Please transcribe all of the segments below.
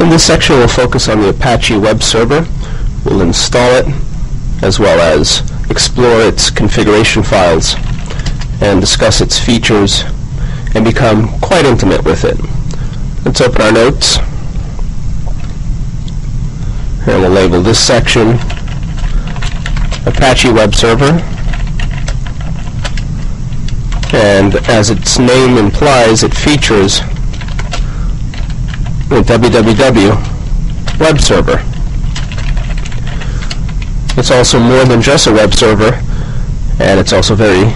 In this section, we'll focus on the Apache web server. We'll install it, as well as explore its configuration files and discuss its features and become quite intimate with it. Let's open our notes, and we'll label this section Apache web server. And as its name implies, it features a www web server. It's also more than just a web server, and it's also very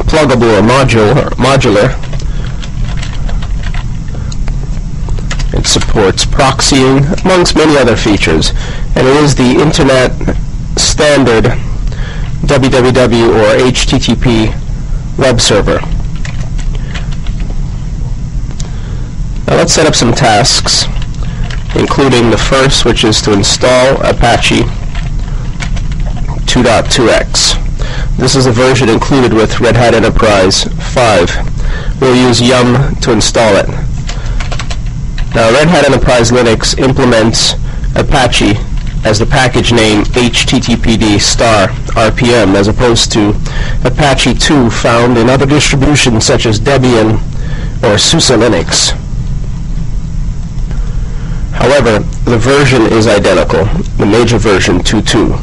pluggable or modular. It supports proxying, amongst many other features, and it is the internet standard www or HTTP web server. Now let's set up some tasks, including the first, which is to install Apache 2.2x. This is a version included with Red Hat Enterprise 5. We'll use yum to install it. Now, Red Hat Enterprise Linux implements Apache as the package name httpd:/RPM, as opposed to Apache 2 found in other distributions such as Debian or SUSE Linux. However, the version is identical, the major version 2.2.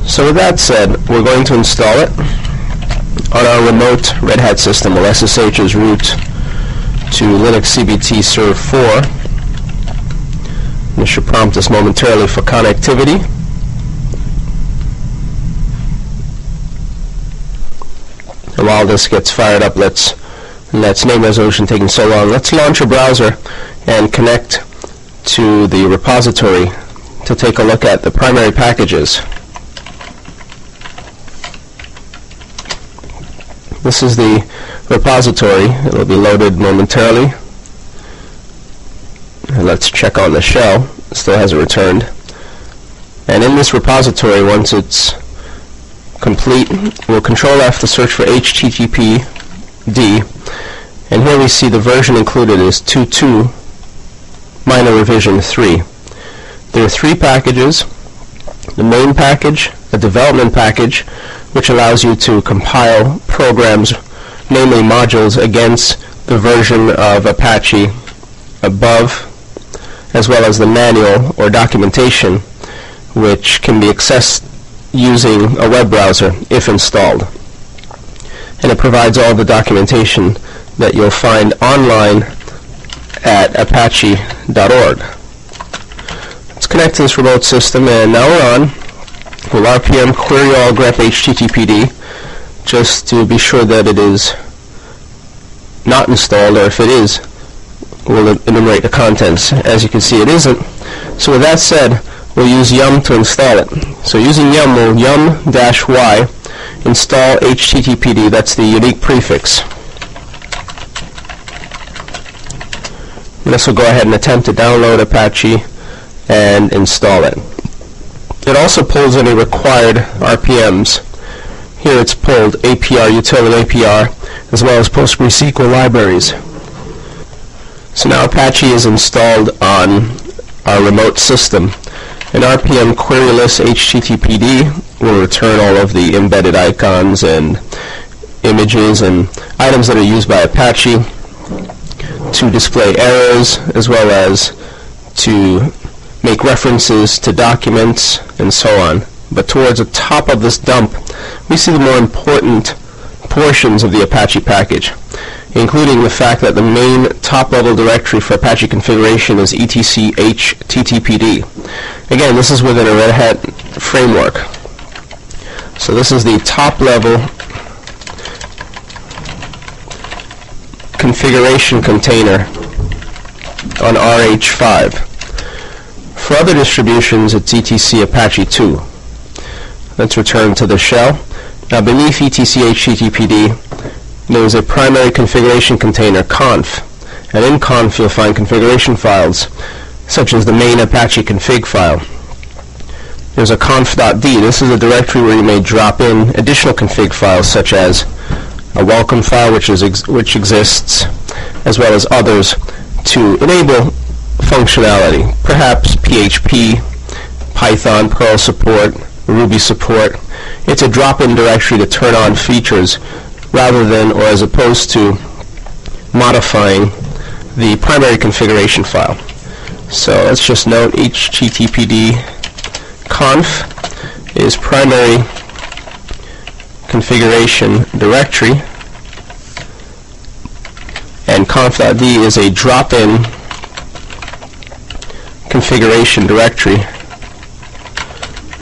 So with that said, we're going to install it on our remote Red Hat system. We'll SSH as root to Linux CBT serve 4. This should prompt us momentarily for connectivity. And while this gets fired up, that's name resolution taking so long, let's launch a browser and connect to the repository to take a look at the primary packages. This is the repository. It will be loaded momentarily. And let's check on the shell. It still hasn't returned. And in this repository, once it's complete, we'll Control F to search for HTTPD. And here we see the version included is 2.2 minor revision 3. There are 3 packages: the main package, a development package, which allows you to compile programs, namely modules, against the version of Apache above, as well as the manual or documentation, which can be accessed using a web browser if installed. And it provides all the documentation that you'll find online at apache.org. Let's connect to this remote system, and now we're on. We'll RPM query all grep HTTPD just to be sure that it is not installed, or if it is, we'll enumerate the contents. As you can see, it isn't. So with that said, we'll use yum to install it. So using yum, we'll yum-y install HTTPD. That's the unique prefix. And this will go ahead and attempt to download Apache and install it. It also pulls any required RPMs. Here it's pulled APR, utility APR, as well as PostgreSQL libraries. So now Apache is installed on our remote system. An RPM queryless HTTPD will return all of the embedded icons and images and items that are used by Apache to display errors, as well as to make references to documents and so on. But towards the top of this dump, we see the more important portions of the Apache package, including the fact that the main top-level directory for Apache configuration is etc httpd. Again, this is within a Red Hat framework. So this is the top-level configuration container on RH5. For other distributions, it's etc Apache 2. Let's return to the shell. Now beneath etc httpd, there is a primary configuration container, conf. And in conf, you'll find configuration files, such as the main Apache config file. There's a conf.d. This is a directory where you may drop in additional config files, such as a welcome file, which exists, as well as others, to enable functionality, perhaps PHP, Python, Perl support, Ruby support. It's a drop-in directory to turn on features rather than, or as opposed to, modifying the primary configuration file. So let's just note httpd conf is primary configuration directory, and conf.d is a drop-in configuration directory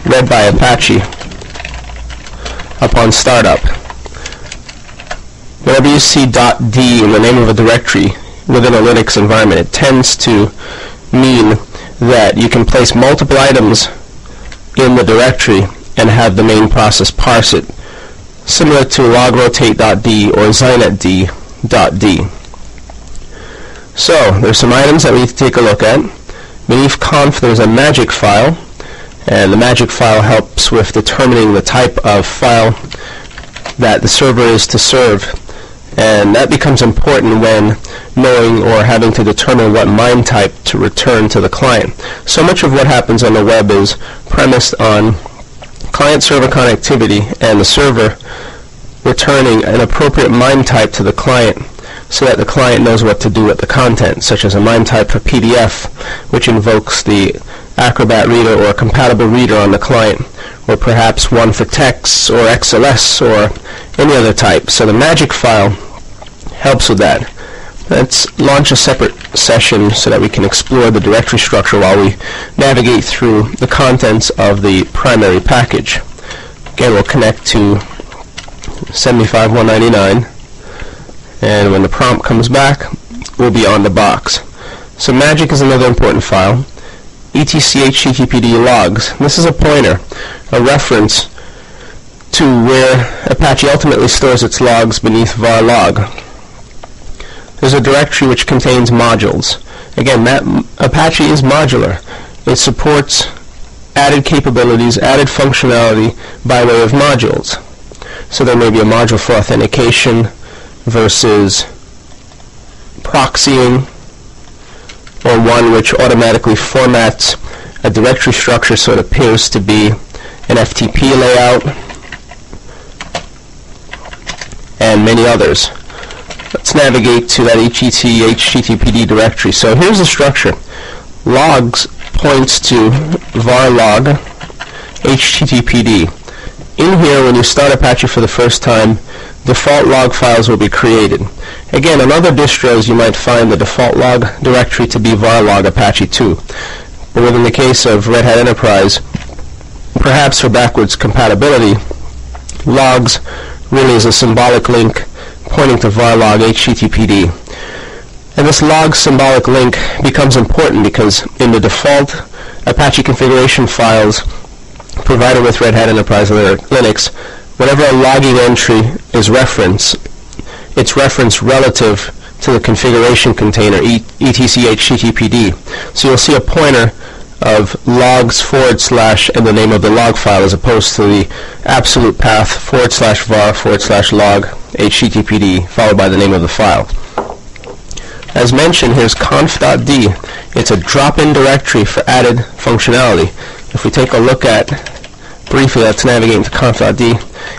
read by Apache upon startup. Whenever you see .d in the name of a directory within a Linux environment, it tends to mean that you can place multiple items in the directory and have the main process parse it, similar to logrotate.d or zinetd.d. So there's some items that we need to take a look at. Beneath conf there's a magic file, and the magic file helps with determining the type of file that the server is to serve, and that becomes important when knowing or having to determine what MIME type to return to the client. So much of what happens on the web is premised on client-server connectivity and the server returning an appropriate MIME type to the client so that the client knows what to do with the content, such as a MIME type for PDF, which invokes the Acrobat reader or a compatible reader on the client, or perhaps one for text or XLS or any other type. So the magic file helps with that. Let's launch a separate session so that we can explore the directory structure while we navigate through the contents of the primary package. Again, we'll connect to 75.199, and when the prompt comes back, we'll be on the box. So magic is another important file. etc httpd logs. This is a pointer, a reference to where Apache ultimately stores its logs beneath var log. There's a directory which contains modules. Again, Apache is modular. It supports added capabilities, added functionality by way of modules. So there may be a module for authentication versus proxying, or one which automatically formats a directory structure so it appears to be an FTP layout, and many others. Let's navigate to that httpd directory. So here's the structure. Logs points to var log httpd. In here, when you start Apache for the first time, default log files will be created. Again, on other distros you might find the default log directory to be var log Apache 2. But within the case of Red Hat Enterprise, perhaps for backwards compatibility, logs really is a symbolic link pointing to var log httpd. And this log symbolic link becomes important because in the default Apache configuration files provided with Red Hat Enterprise Linux, whenever a logging entry is referenced, it's referenced relative to the configuration container etc httpd. So you'll see a pointer of logs / and the name of the log file, as opposed to the absolute path /var / log httpd followed by the name of the file. As mentioned, here's conf.d. It's a drop-in directory for added functionality. If we take a look at, briefly, let's navigate into conf.d.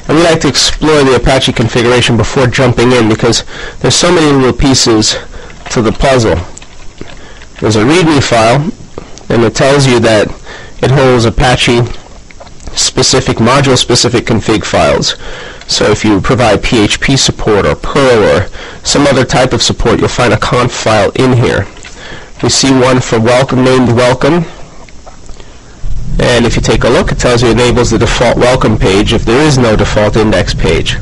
And we like to explore the Apache configuration before jumping in because there's so many little pieces to the puzzle. There's a README file, and it tells you that it holds Apache specific, module specific config files. So if you provide PHP support or Perl or some other type of support, you'll find a conf file in here. We see one for welcome named welcome, and if you take a look, it tells you it enables the default welcome page if there is no default index page.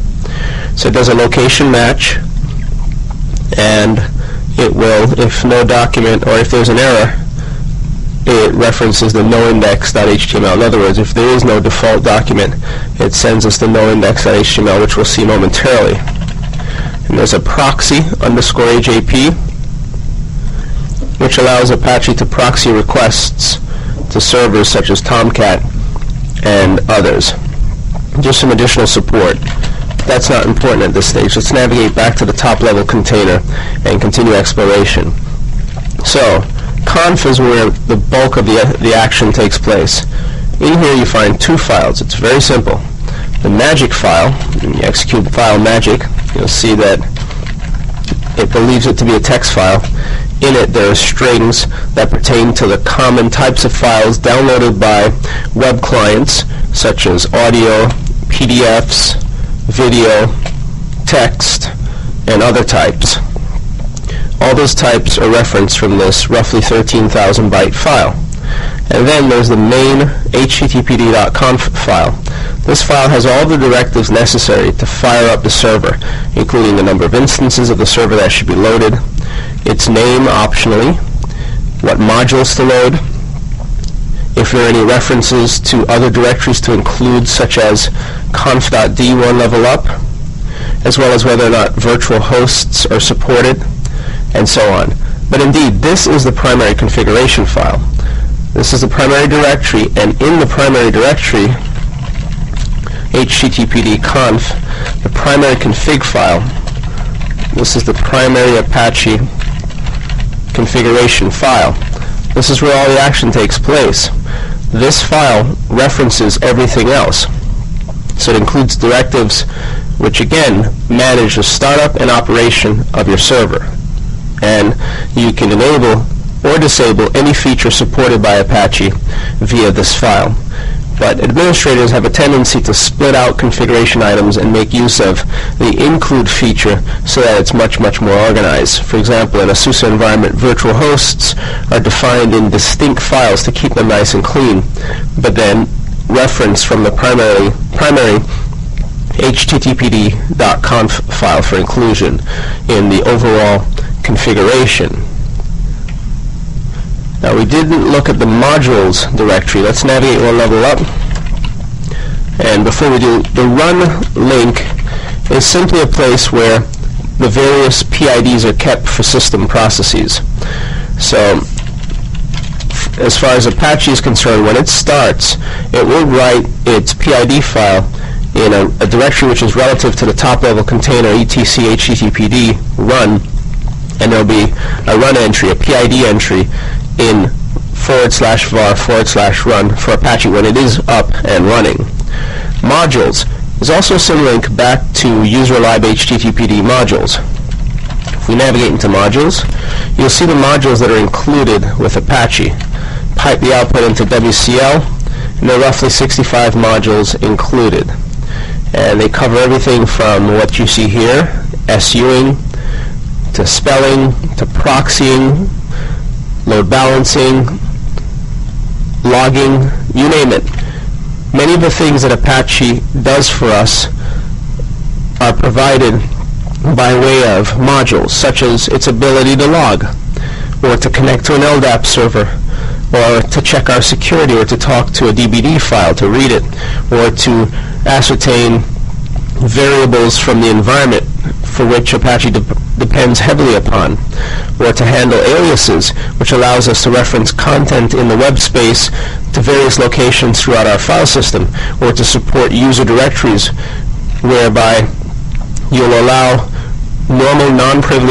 So it does a location match, and it will, if no document or if there's an error, it references the noindex.html. In other words, if there is no default document, it sends us the noindex.html, which we'll see momentarily. And there's a proxy _AJP, which allows Apache to proxy requests to servers such as Tomcat and others. Just some additional support. That's not important at this stage. Let's navigate back to the top level container and continue exploration. So, conf is where the bulk of the action takes place. In here you find two files. It's very simple. The magic file, when you execute file magic, you'll see that it believes it to be a text file. In it there are strings that pertain to the common types of files downloaded by web clients, such as audio, PDFs, video, text, and other types. All those types are referenced from this roughly 13,000 byte file. And then there's the main httpd.conf file. This file has all the directives necessary to fire up the server, including the number of instances of the server that should be loaded, its name optionally, what modules to load, if there are any references to other directories to include, such as conf.d one level up, as well as whether or not virtual hosts are supported, and so on. But indeed, this is the primary configuration file. This is the primary directory, and in the primary directory, httpd-conf, the primary config file, this is the primary Apache configuration file. This is where all the action takes place. This file references everything else. So it includes directives which again manage the startup and operation of your server. And you can enable or disable any feature supported by Apache via this file. But administrators have a tendency to split out configuration items and make use of the include feature so that it's much more organized. For example, in a SUSE environment, virtual hosts are defined in distinct files to keep them nice and clean, but then referenced from the primary httpd.conf file for inclusion in the overall configuration. Now, we didn't look at the modules directory. Let's navigate one level up. And before we do, the run link is simply a place where the various PIDs are kept for system processes. So, as far as Apache is concerned, when it starts, it will write its PID file in a directory which is relative to the top-level container etc httpd run, and there'll be a run entry, a PID entry, in /var/run for Apache when it is up and running. Modules is also a symlink back to user-lib httpd modules. If we navigate into modules, you'll see the modules that are included with Apache. Pipe the output into WCL, and there are roughly 65 modules included. And they cover everything from what you see here, SUing, to spelling, to proxying, load balancing, logging, you name it. Many of the things that Apache does for us are provided by way of modules, such as its ability to log, or to connect to an LDAP server, or to check our security, or to talk to a DBD file, to read it, or to ascertain variables from the environment for which Apache depends heavily upon, or to handle aliases, which allows us to reference content in the web space to various locations throughout our file system, or to support user directories whereby you'll allow normal non-privileged